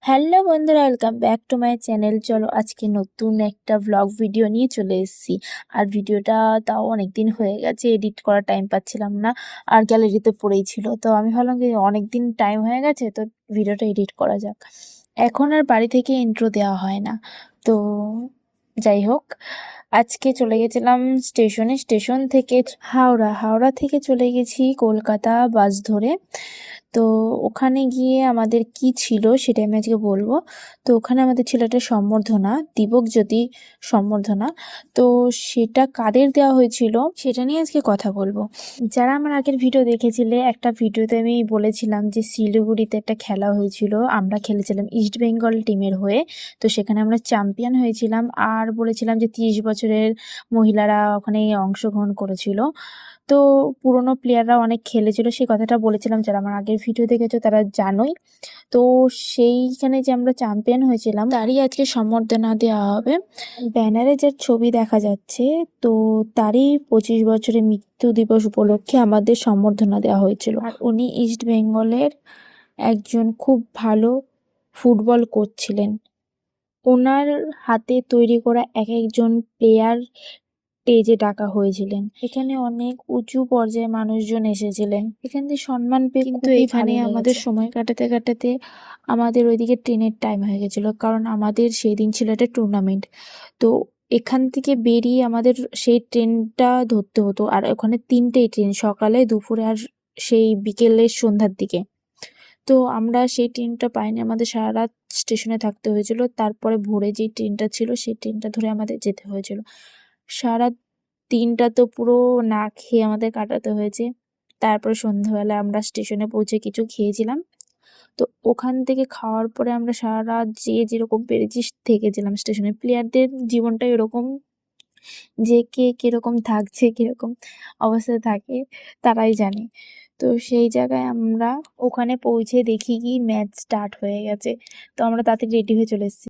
Hello বন্ধুরা, welcome back to my channel. চলো আজকে নতুন একটা ব্লগ ভিডিও নিয়ে চলে এসেছি। আর ভিডিওটা তাও অনেক দিন হয়ে গেছে, এডিট করার টাইম পাচ্ছিলাম না, আর গ্যালারিতে পড়েই ছিল। তো আমি ভাবলাম যে অনেক দিন টাইম হয়ে গেছে, তো ভিডিওটা এডিট করা যাক। এখন আর বাড়ি থেকে ইন্ট্রো দেওয়া হয় না। তো যাই হোক, আজকে চলে গেছিলাম স্টেশন থেকে হাওড়া থেকে চলে গেছি কলকাতা বাস ধরে। তো ওখানে গিয়ে আমাদের কি ছিল সেটা আমি আজকে বলবো। তো ওখানে আমাদের ছিল একটা সম্বর্ধনা, দিবকজ্যোতি সম্বর্ধনা। তো সেটা কাদের দেওয়া হয়েছিল সেটা নিয়ে আজকে কথা বলবো। যারা আমার আগের ভিডিও দেখেছিলে, একটা ভিডিওতে আমি বলেছিলাম যে শিলিগুড়িতে একটা খেলা হয়েছিল, আমরা খেলেছিলাম ইস্ট বেঙ্গল টিমের হয়ে। তো সেখানে আমরা চ্যাম্পিয়ন হয়েছিলাম, আর বলেছিলাম যে 30 বছরের মহিলারা ওখানে অংশগ্রহণ করেছিল। তো পুরনো প্লেয়াররা অনেক খেলেছিল, সেই কথাটা বলেছিলাম। যারা আমার আগের ভিডিও দেখেছো তারা জানোই। তো সেইখানে যে আমরা চ্যাম্পিয়ন হয়েছিলাম তারই আজকে সম্বর্ধনা দেওয়া হবে। ব্যানারে যার ছবি দেখা যাচ্ছে, তো তারই 25 বছরের মৃত্যু দিবস উপলক্ষে আমাদের সম্বর্ধনা দেওয়া হয়েছিল। আর উনি ইস্ট বেঙ্গলের একজন খুব ভালো ফুটবল কোচ ছিলেন। ওনার হাতে তৈরি করা এক একজন প্লেয়ার স্টেজে ডাকা হয়েছিলেন। এখানে অনেক উঁচু পর্যায়ে মানুষজন এসেছিলেন, এখান থেকে সম্মান পেয়ে। কিন্তু এখানে আমাদের সময় কাটাতে কাটাতে আমাদের ওইদিকে ট্রেনের টাইম হয়ে গেছিল, কারণ আমাদের সেই দিন ছিল একটা টুর্নামেন্ট। তো এখান থেকে বেরিয়ে আমাদের সেই ট্রেনটা ধরতে হতো, আর ওখানে 3টেই ট্রেন, সকালে, দুপুরে আর সেই বিকেলে সন্ধ্যার দিকে। তো আমরা সেই ট্রেনটা পাইনি, আমাদের সারা রাত স্টেশনে থাকতে হয়েছিল। তারপরে ভোরে যে ট্রেনটা ছিল সেই ট্রেনটা ধরে আমাদের যেতে হয়েছিল। সারা দিনটা তো পুরো না খেয়ে আমাদের কাটাতে হয়েছে। তারপরে সন্ধ্যাবেলা আমরা স্টেশনে পৌঁছে কিছু খেয়েছিলাম। তো ওখান থেকে খাওয়ার পরে আমরা সারা রাত যে যেরকম পেরেছি থেকেছিলাম স্টেশনে। প্লেয়ারদের জীবনটা এরকম যে কে কিরকম থাকছে, কিরকম অবস্থায় থাকে তারাই জানে। তো সেই জায়গায় আমরা ওখানে পৌঁছে দেখি কি ম্যাচ স্টার্ট হয়ে গেছে। তো আমরা তাড়াতাড়ি রেডি হয়ে চলে এসেছি।